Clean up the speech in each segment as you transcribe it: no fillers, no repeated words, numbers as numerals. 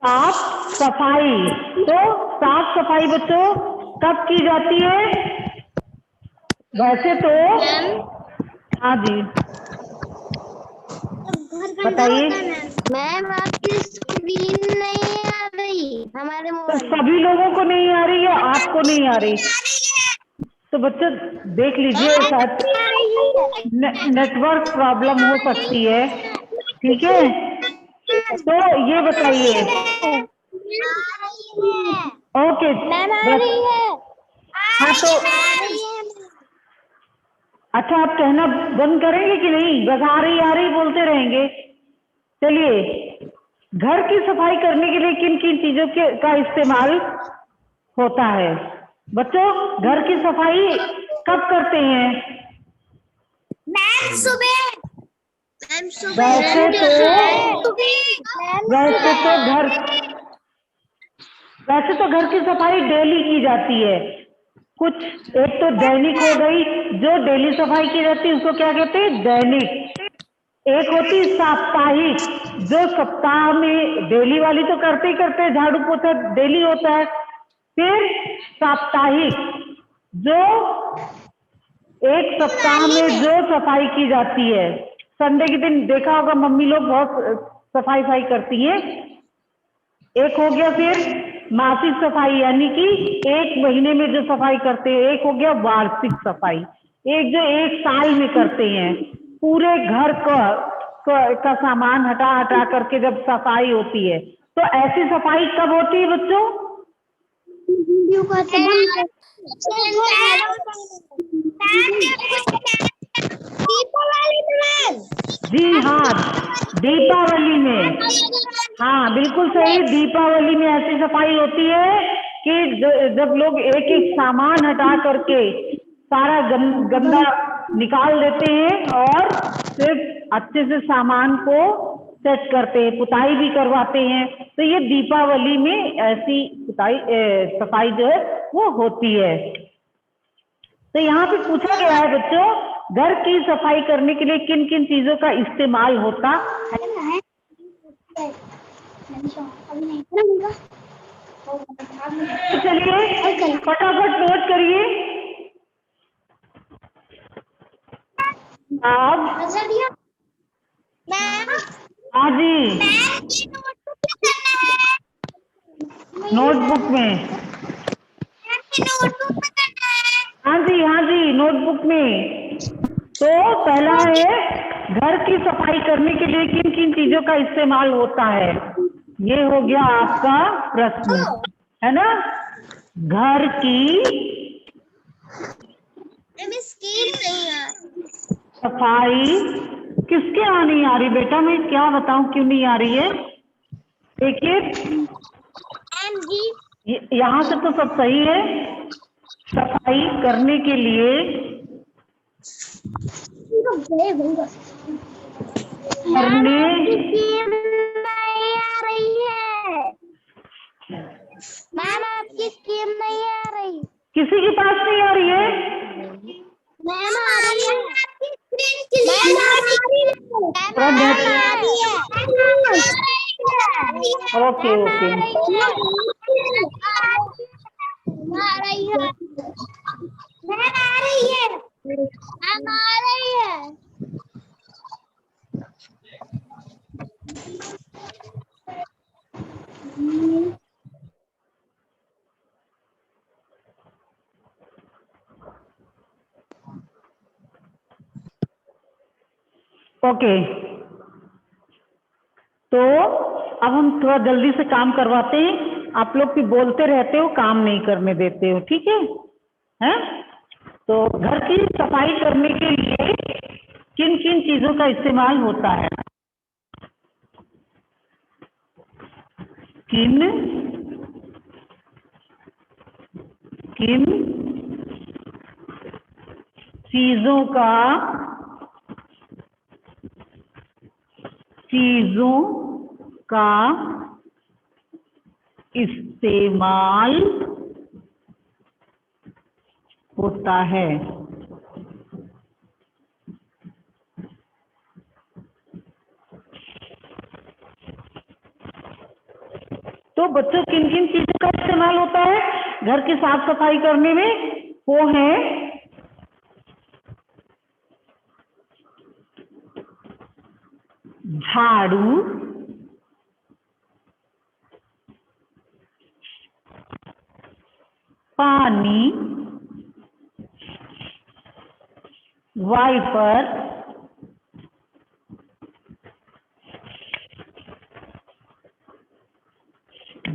साफ सफाई। तो साफ सफाई बच्चों कब की जाती है? वैसे तो हाँ जी बताइए। मैम आपकी स्क्रीन नहीं आ रही हमारे तो मोबाइल में। सभी लोगों को नहीं आ रही है, आपको नहीं आ रही? तो बच्चों देख लीजिए, शायद नेटवर्क प्रॉब्लम हो सकती है। ठीक है, तो ये बताइए। ओके मैम आ बस। रही है। हाँ तो अच्छा, आप कहना बंद करेंगे कि नहीं? बस आ रही बोलते रहेंगे। चलिए, घर की सफाई करने के लिए किन किन चीजों का इस्तेमाल होता है? बच्चों घर की सफाई कब करते हैं? मैम सुबह। वैसे तो घर की सफाई डेली की जाती है। कुछ एक तो दैनिक हो गई, जो डेली सफाई की जाती है उसको क्या कहते हैं? दैनिक। एक होती साप्ताहिक, जो सप्ताह में डेली वाली तो करते ही करते हैं, झाड़ू पोछा डेली होता है। फिर साप्ताहिक, जो एक सप्ताह में जो सफाई की जाती है। संडे के दिन देखा होगा मम्मी लोग बहुत सफाई करती हैं। एक हो गया फिर मासिक सफाई, यानी कि एक महीने में जो सफाई करते हैं। एक हो गया वार्षिक सफाई, एक जो एक साल में करते हैं। पूरे घर का सामान हटा करके जब सफाई होती है, तो ऐसी सफाई कब होती है बच्चों? जी हाँ, दीपावली में। हाँ बिल्कुल सही, दीपावली में ऐसी सफाई होती है कि जब लोग एक एक सामान हटा करके सारा गंदा निकाल देते हैं और सिर्फ अच्छे से सामान को सेट करते हैं, पुताई भी करवाते हैं। तो ये दीपावली में ऐसी सफाई जो है वो होती है। तो यहाँ पे पूछा गया है बच्चों, घर की सफाई करने के लिए किन किन चीजों का इस्तेमाल होता है? चलिए फटाफट नोट करिए। अब हाँ जी, नोटबुक में। हाँ जी नोटबुक में। तो पहला है, घर की सफाई करने के लिए किन किन चीजों का इस्तेमाल होता है? ये हो गया आपका प्रश्न, है ना? घर की सफाई किसके यहाँ नहीं आ रही बेटा? मैं क्या बताऊं क्यों नहीं आ रही है? देखिए यहाँ से तो सब सही है। सफाई करने के लिए करने नहीं आ रही है। मैम आपकी स्कीम नहीं आ रही। किसी के पास नहीं आ रही है? मैम आ रही है। मैम आ रही है। Okay okay. ओके, तो अब हम थोड़ा जल्दी से काम करवाते हैं। आप लोग भी बोलते रहते हो, काम नहीं करने देते हो, ठीक है? हैं? तो घर की सफाई करने के लिए किन किन चीजों का इस्तेमाल होता है? किन किन चीजों का इस्तेमाल होता है? तो बच्चों किन किन चीजों का इस्तेमाल होता है घर की साफ सफाई करने में? वो है झाड़ू, पानी, वाइपर,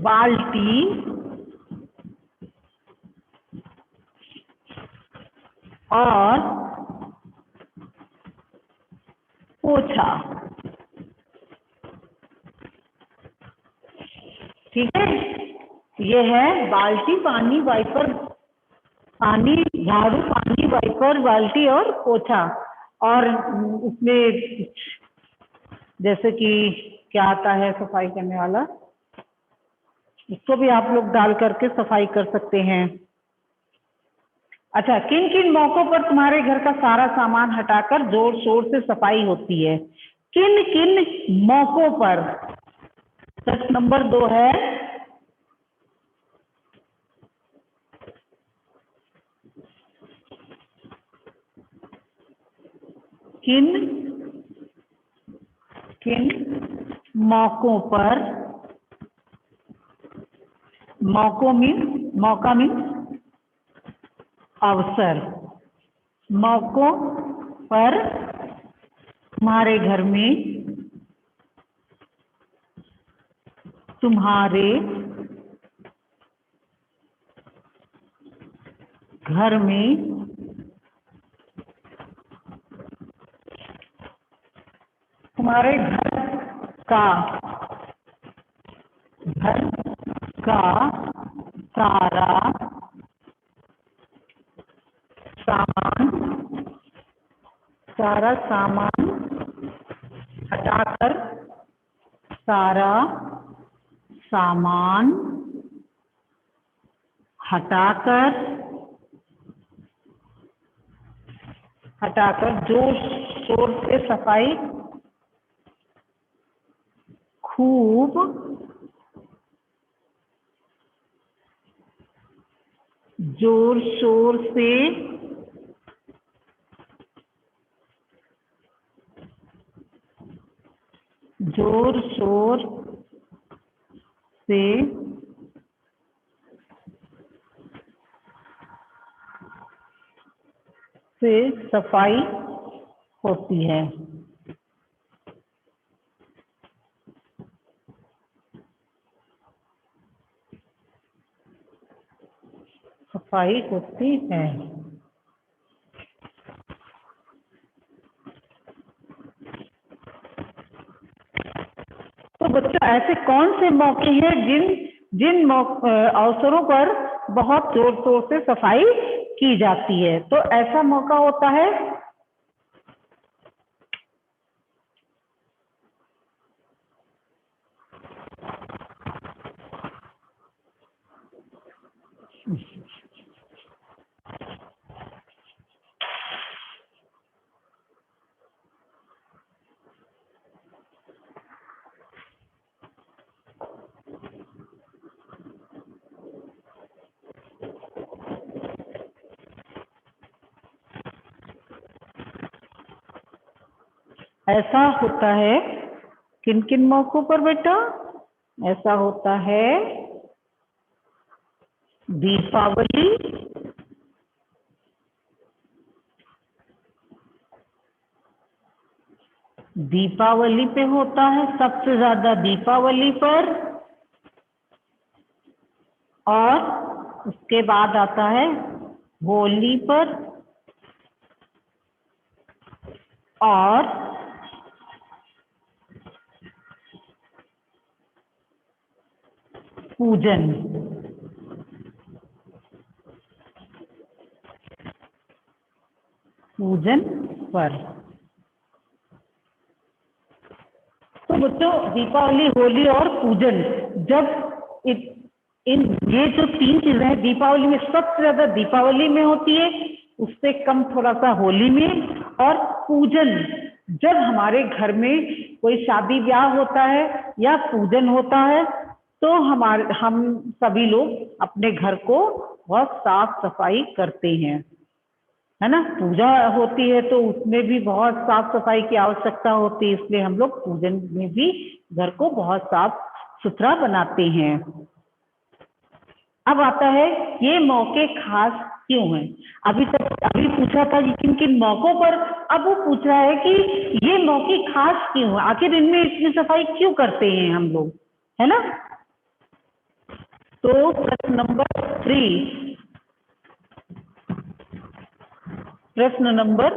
बाल्टी और पोछा। ठीक है, ये है बाल्टी, पानी, वाइपर, पानी, झाड़ू, पानी, वाइपर, बाल्टी और पोछा। और उसमें जैसे कि क्या आता है सफाई करने वाला, इसको भी आप लोग डाल करके सफाई कर सकते हैं। अच्छा, किन किन मौकों पर तुम्हारे घर का सारा सामान हटाकर जोर शोर से सफाई होती है? किन किन मौकों पर? प्रश्न नंबर 2 है, किन किन मौकों पर? मौका मीन्स अवसर। मौकों पर तुम्हारे घर में तुम्हारे घर का सारा सामान हटाकर, सारा सामान हटाकर जोर शोर से सफाई, खूब जोर शोर से सफाई होती है। सफाई होती है। तो बच्चों, ऐसे कौन से मौके हैं जिन अवसरों पर बहुत जोर शोर से सफाई की जाती है? तो ऐसा मौका होता है ऐसा होता है किन किन मौकों पर बेटा? ऐसा होता है दीपावली, दीपावली पे होता है, सबसे ज्यादा दीपावली पर, और उसके बाद आता है होली पर और पूजन पर। तो बच्चों, दीपावली, होली और पूजन, जब ये जो 3 चीजें हैं, दीपावली में सबसे ज्यादा दीपावली में होती है, उससे कम थोड़ा सा होली में, और पूजन जब हमारे घर में कोई शादी ब्याह होता है या पूजन होता है, तो हम सभी लोग अपने घर को बहुत साफ सफाई करते हैं, है ना। पूजा होती है तो उसमें भी बहुत साफ सफाई की आवश्यकता होती है, इसलिए हम लोग पूजन में भी घर को बहुत साफ सुथरा बनाते हैं। अब आता है ये मौके खास क्यों हैं। अभी पूछा था कि किन किन मौकों पर, अब वो पूछ रहा है कि ये मौके खास क्यों है, आखिर इनमें इतनी सफाई क्यों करते हैं हम लोग, है ना। तो प्रश्न नंबर 3, प्रश्न नंबर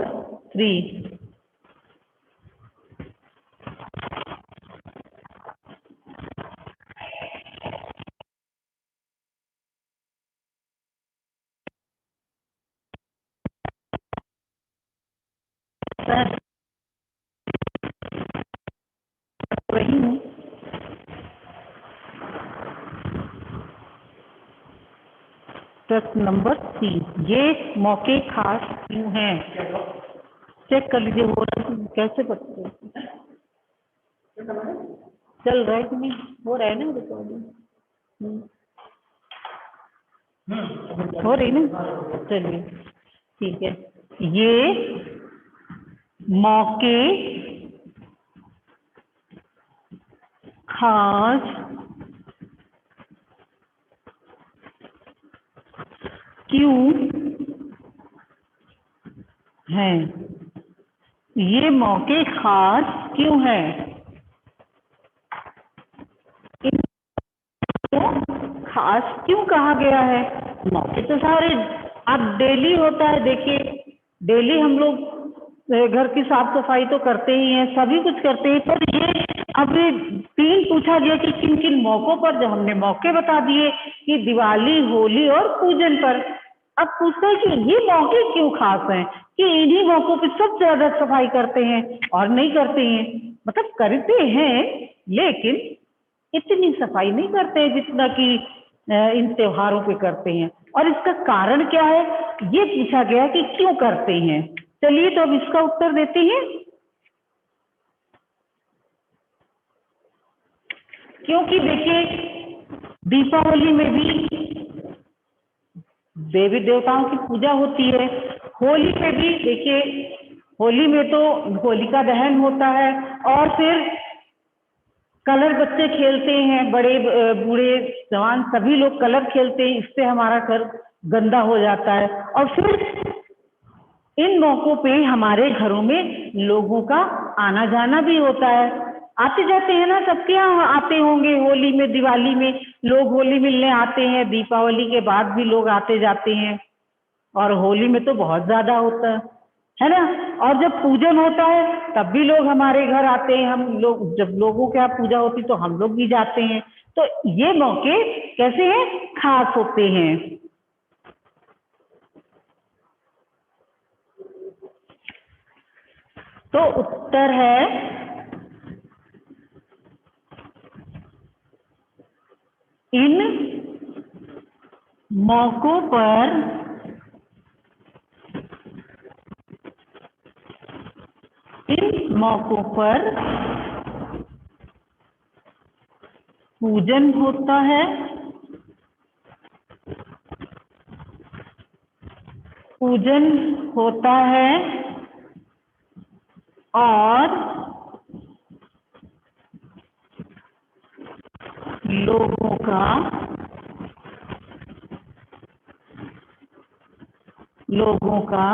3, वही हूँ। प्रश्न नंबर 3, ये मौके खास क्यों हैं। चेक कर लीजिए हो रहा है कैसे पढ़ते हैं? चल रहा है कि नहीं, हो रहा है ना रिकॉर्डिंग, हो रही ना, चलिए ठीक है। ये मौके खास क्यों हैं, ये मौके खास क्यों हैं, इनको खास क्यों कहा गया है। मौके तो सारे अब डेली होता है, देखिए डेली हम लोग घर की साफ सफाई तो करते ही हैं, सभी कुछ करते हैं, पर ये अब 3 पूछा गया कि किन किन मौकों पर, जब हमने मौके बता दिए कि दिवाली, होली और पूजन पर, अब पूछते हैं कि ये मौके क्यों खास हैं, कि इन्हीं मौकों पर सबसे ज्यादा सफाई करते हैं और नहीं करते हैं, मतलब करते हैं लेकिन इतनी सफाई नहीं करते हैं जितना कि इन त्योहारों पे करते हैं। और इसका कारण क्या है, ये पूछा गया कि क्यों करते हैं। चलिए तो अब इसका उत्तर देते हैं। क्योंकि देखिए दीपावली में भी देवी देवताओं की पूजा होती है, होली में भी देखिए, होली में तो होलिका दहन होता है और फिर कलर बच्चे खेलते हैं, बड़े बूढ़े जवान सभी लोग कलर खेलते हैं, इससे हमारा घर गंदा हो जाता है। और फिर इन मौकों पे हमारे घरों में लोगों का आना जाना भी होता है, आते जाते हैं ना, सबके यहाँ आते होंगे। होली में, दिवाली में लोग होली मिलने आते हैं, दीपावली के बाद भी लोग आते जाते हैं, और होली में तो बहुत ज्यादा होता है ना। और जब पूजन होता है तब भी लोग हमारे घर आते हैं, हम लोग जब लोगों के यहाँ पूजा होती तो हम लोग भी जाते हैं। तो ये मौके कैसे हैं, खास होते हैं। तो उत्तर है इन मौकों पर पूजन होता है, पूजन होता है और लोगों का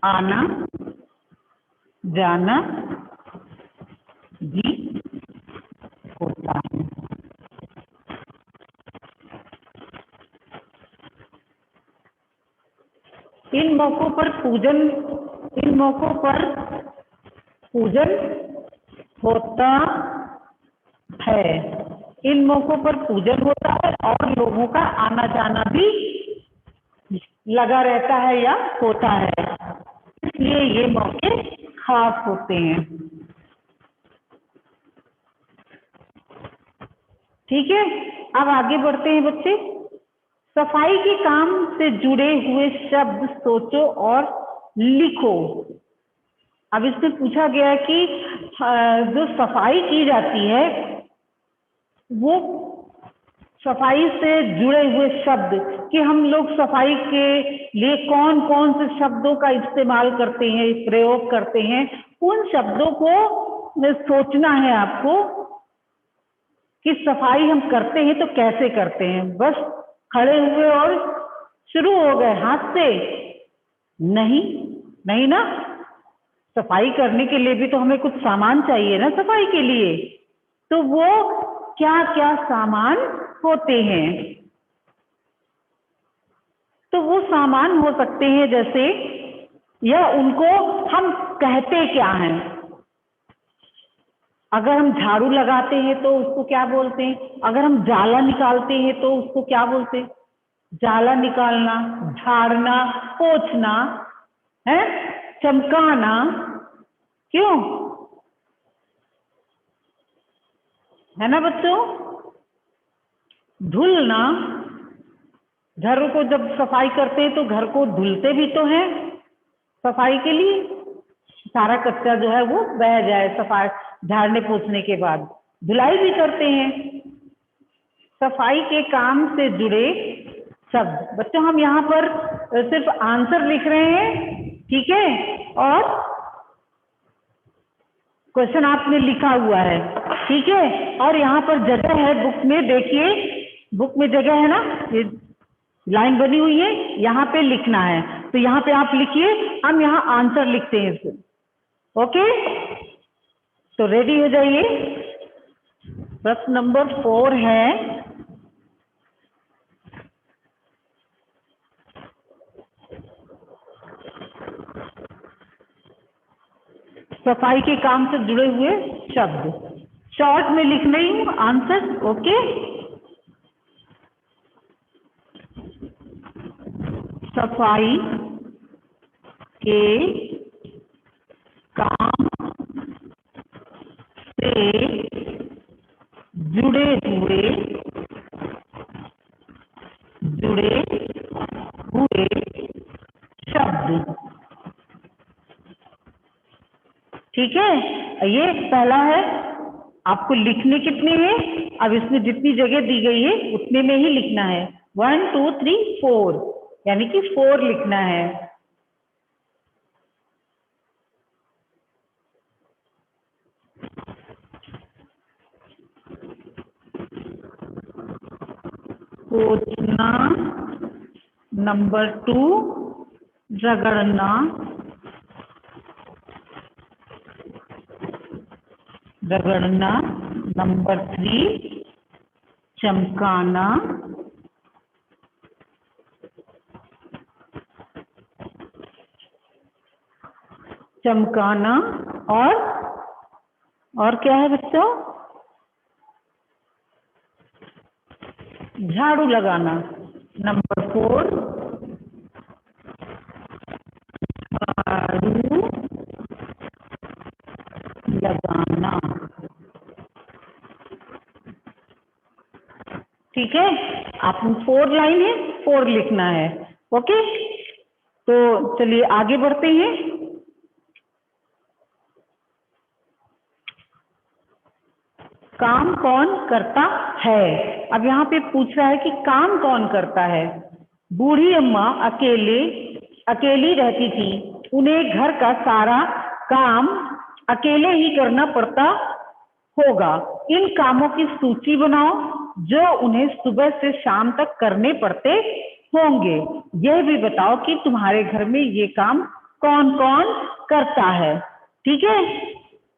आना जाना भी होता है। इन मौकों पर पूजन होता है, इन मौकों पर पूजन होता है और लोगों का आना जाना भी लगा रहता है या होता है, इसलिए ये मौके खास होते हैं। ठीक है, अब आगे बढ़ते हैं बच्चे। सफाई के काम से जुड़े हुए शब्द सोचो और लिखो। अब इसमें पूछा गया है कि जो सफाई की जाती है वो सफाई से जुड़े हुए शब्द कि हम लोग सफाई के लिए कौन कौन से शब्दों का इस्तेमाल करते हैं, प्रयोग करते हैं, उन शब्दों को सोचना है आपको कि सफाई हम करते हैं तो कैसे करते हैं। बस खड़े हुए और शुरू हो गए हाथ से? नहीं, नहीं ना। सफाई करने के लिए भी तो हमें कुछ सामान चाहिए ना सफाई के लिए। तो वो क्या क्या सामान होते हैं? तो वो सामान हो सकते हैं जैसे, या उनको हम कहते क्या हैं? अगर हम झाड़ू लगाते हैं तो उसको क्या बोलते हैं? अगर हम जाला निकालते हैं तो उसको क्या बोलते हैं? जाला निकालना, झाड़ना, पोंछना, है, चमकाना। क्यों? है ना बच्चों? धुलना, घर को जब सफाई करते हैं तो घर को धुलते भी तो हैं सफाई के लिए, सारा कचरा जो है वो बह जाए, सफाई झाड़ने पोंछने के बाद धुलाई भी करते हैं। सफाई के काम से जुड़े शब्द। बच्चों हम यहाँ पर सिर्फ आंसर लिख रहे हैं, ठीक है, और क्वेश्चन आपने लिखा हुआ है, ठीक है। और यहाँ पर जगह है बुक में, देखिए बुक में जगह है ना, ये लाइन बनी हुई है, यहाँ पे लिखना है। तो यहाँ पे आप लिखिए, हम यहाँ आंसर लिखते हैं इसको। ओके, तो रेडी हो जाइए। प्रश्न नंबर 4 है, सफाई के काम से जुड़े हुए शब्द। शॉर्ट में लिख रही हूँ आंसर। ओके, सफाई के काम से जुड़े हुए शब्द। ठीक है, ये पहला है। आपको लिखने कितने हैं? अब इसमें जितनी जगह दी गई है उतने में ही लिखना है। 1 2 3 4, यानी कि 4 लिखना है। पोंछना, नंबर 2 रगड़ना, नंबर 3 चमकाना, और क्या है बच्चों? झाड़ू लगाना, नंबर 4 झाड़ू लगाना। ठीक है, आप 4 लाइन है, 4 लिखना है। ओके, तो चलिए आगे बढ़ते हैं। काम कौन करता है? अब यहाँ पे पूछ रहा है कि काम कौन करता है। बूढ़ी अम्मा अकेली रहती थी, उन्हें घर का सारा काम अकेले ही करना पड़ता होगा। इन कामों की सूची बनाओ जो उन्हें सुबह से शाम तक करने पड़ते होंगे। यह भी बताओ कि तुम्हारे घर में ये काम कौन कौन करता है। ठीक है,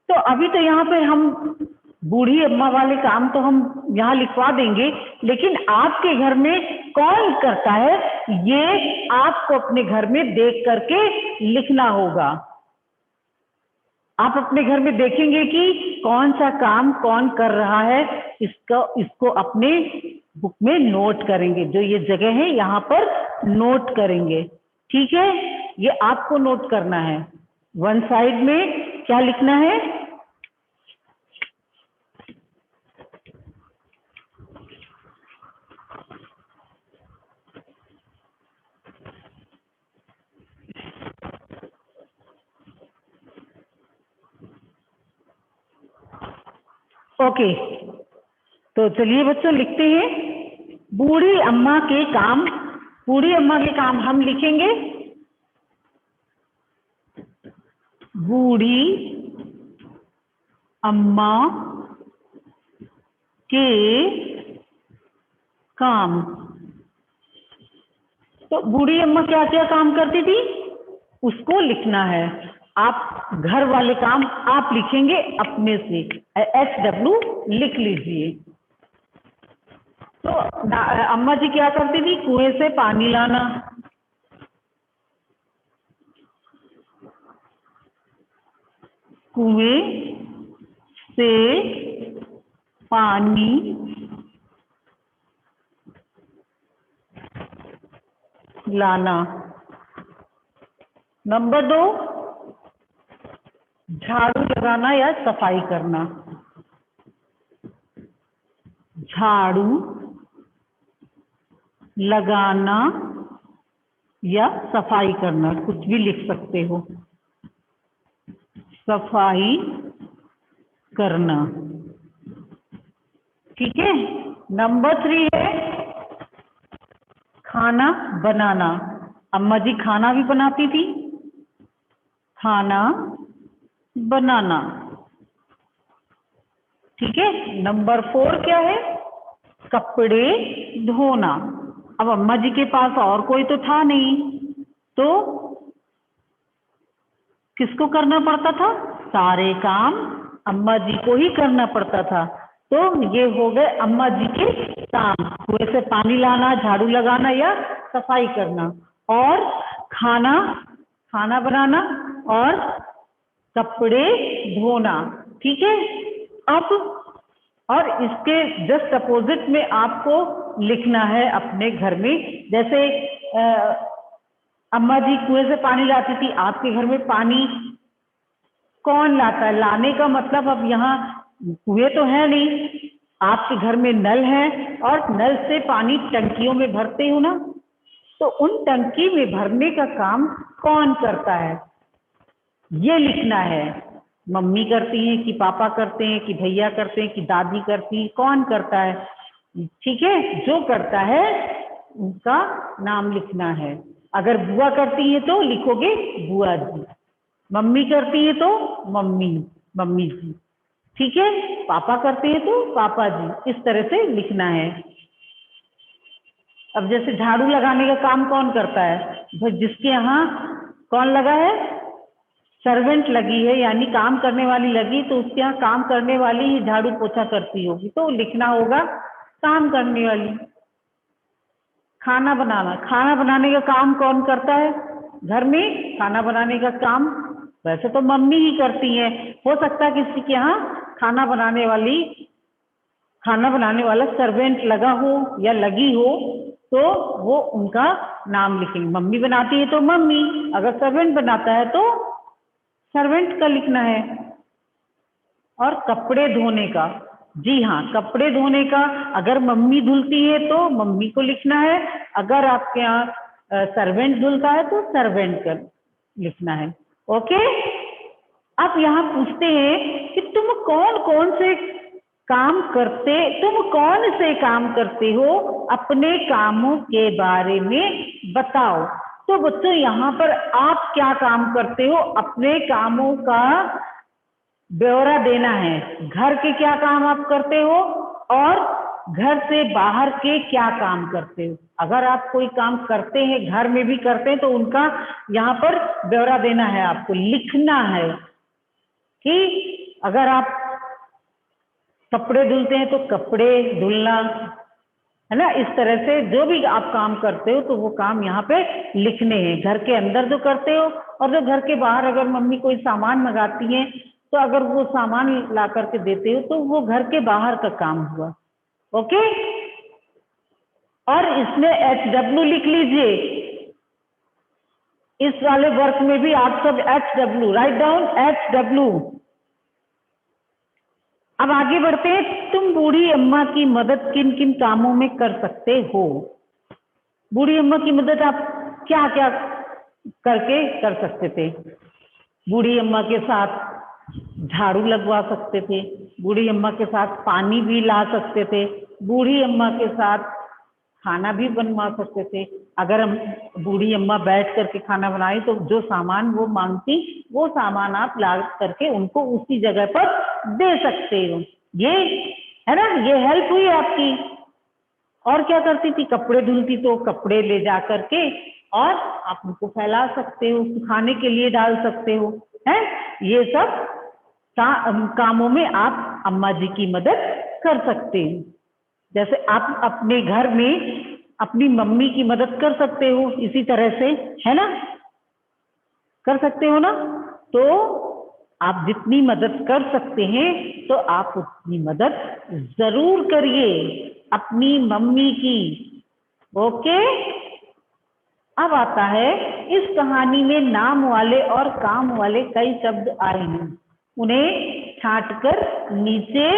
तो अभी तो यहाँ पे हम बूढ़ी अम्मा वाले काम तो हम यहाँ लिखवा देंगे, लेकिन आपके घर में कौन करता है ये आपको अपने घर में देख करके लिखना होगा। आप अपने घर में देखेंगे कि कौन सा काम कौन कर रहा है, इसको अपने बुक में नोट करेंगे। जो ये जगह है यहाँ पर नोट करेंगे। ठीक है, ये आपको नोट करना है। वन साइड में क्या लिखना है? ओके, तो चलिए बच्चों लिखते हैं बूढ़ी अम्मा के काम। बूढ़ी अम्मा के काम हम लिखेंगे बूढ़ी अम्मा के काम। तो बूढ़ी अम्मा क्या क्या काम करती थी उसको लिखना है। आप घर वाले काम आप लिखेंगे अपने से, SW लिख लीजिए। तो अम्मा जी क्या करती थी, कुएं से पानी लाना, कुएं से पानी लाना। नंबर 2, झाड़ू लगाना या सफाई करना। झाड़ू लगाना या सफाई करना, कुछ भी लिख सकते हो। सफाई करना, ठीक है। नंबर 3 है खाना बनाना। अम्मा जी खाना भी बनाती थी, खाना बनाना, ठीक है। नंबर 4 क्या है, कपड़े धोना। अब अम्मा जी के पास और कोई तो था नहीं, तो किसको करना पड़ता था, सारे काम अम्मा जी को ही करना पड़ता था। तो ये हो गए अम्मा जी के काम, कुएं से पानी लाना, झाड़ू लगाना या सफाई करना, और खाना खाना बनाना और कपड़े धोना, ठीक है। अब और इसके जस्ट अपोजिट में आपको लिखना है अपने घर में, जैसे अम्मा जी कुएं से पानी लाती थी, आपके घर में पानी कौन लाता है। लाने का मतलब अब यहाँ कुएं तो है नहीं, आपके घर में नल है और नल से पानी टंकियों में भरते हो ना, तो उन टंकी में भरने का काम कौन करता है ये लिखना है। मम्मी करती हैं कि पापा करते हैं कि भैया करते हैं कि दादी करती है, कौन करता है, ठीक है। जो करता है उनका नाम लिखना है। अगर बुआ करती है तो लिखोगे बुआ जी, मम्मी करती है तो मम्मी मम्मी जी, ठीक है। पापा करते हैं तो पापा जी, इस तरह से लिखना है। अब जैसे झाड़ू लगाने का काम कौन करता है, भाई जिसके यहाँ कौन लगा है, सर्वेंट लगी है, यानी काम करने वाली लगी, तो उसके यहाँ काम करने वाली ही झाड़ू पोछा करती होगी, तो लिखना होगा काम करने वाली। खाना बनाना, खाना बनाने का काम कौन करता है घर में, खाना बनाने का काम वैसे तो मम्मी ही करती है, हो सकता है किसी के यहाँ खाना बनाने वाला सर्वेंट लगा हो या लगी हो, तो वो उनका नाम लिखेंगे। मम्मी बनाती है तो मम्मी, अगर सर्वेंट बनाता है तो सर्वेंट का लिखना है। और कपड़े धोने का, जी हाँ, कपड़े धोने का अगर मम्मी धुलती है तो मम्मी को लिखना है, अगर आपके यहाँ सर्वेंट धुलता है तो सर्वेंट का लिखना है, ओके। अब यहाँ पूछते हैं कि तुम कौन से काम करते हो, अपने कामों के बारे में बताओ। तो बच्चों यहाँ पर आप क्या काम करते हो, अपने कामों का ब्यौरा देना है। घर के क्या काम आप करते हो और घर से बाहर के क्या काम करते हो। अगर आप कोई काम करते हैं, घर में भी करते हैं, तो उनका यहाँ पर ब्यौरा देना है, आपको लिखना है कि अगर आप कपड़े धुलते हैं तो कपड़े धुलना, है ना। इस तरह से जो भी आप काम करते हो तो वो काम यहाँ पे लिखने हैं, घर के अंदर जो करते हो, और जो घर के बाहर अगर मम्मी कोई सामान मंगाती है तो अगर वो सामान ला करके देते हो तो वो घर के बाहर का काम हुआ, ओके। और इसमें HW लिख लीजिए, इस वाले वर्क में भी आप सब HW राइट डाउन, HW। अब आगे बढ़ते हैं, तुम बूढ़ी अम्मा की मदद किन किन कामों में कर सकते हो। बूढ़ी अम्मा की मदद आप क्या क्या करके कर सकते थे बूढ़ी अम्मा के साथ। झाड़ू लगवा सकते थे, बूढ़ी अम्मा के साथ पानी भी ला सकते थे, बूढ़ी अम्मा के साथ खाना भी बनवा सकते थे। अगर हम बूढ़ी अम्मा बैठ करके खाना बनाए तो जो सामान वो मांगती वो सामान आप ला करके उनको उसी जगह पर दे सकते हो। ये है ना, ये हेल्प हुई आपकी। और क्या करती थी, कपड़े धुलती तो कपड़े ले जा करके और आप उनको फैला सकते हो, सुखाने के लिए डाल सकते हो, है। ये सब कामों में आप अम्मा जी की मदद कर सकते हो। जैसे आप अपने घर में अपनी मम्मी की मदद कर सकते हो, इसी तरह से, है ना, कर सकते हो ना। तो आप जितनी मदद कर सकते हैं तो आप उतनी मदद जरूर करिए अपनी मम्मी की। ओके। अब आता है, इस कहानी में नाम वाले और काम वाले कई शब्द आए हैं, उन्हें छांटकर नीचे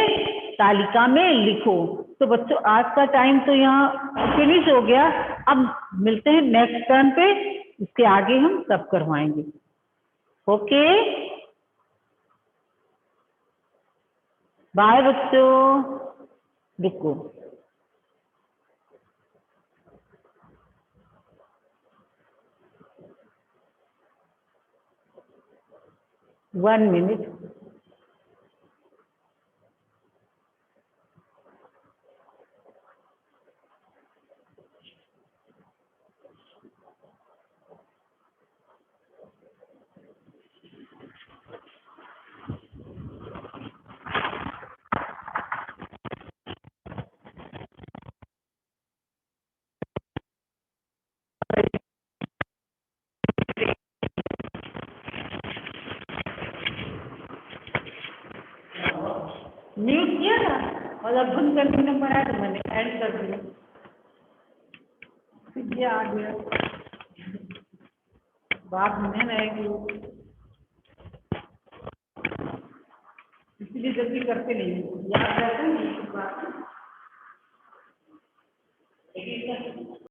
तालिका में लिखो। तो बच्चों आज का टाइम तो यहाँ फिनिश हो गया। अब मिलते हैं नेक्स्ट टर्न पे, इसके आगे हम सब करवाएंगे। ओके, बाय बच्चों। रुको, वन मिनट। म्यूट किया था और अब बंद करने नंबर आया तो मैंने ऐड कर दिया, फिर ये आ गया, बात में रहेगी, इसलिए जल्दी करते नहीं, याद रहता है बात।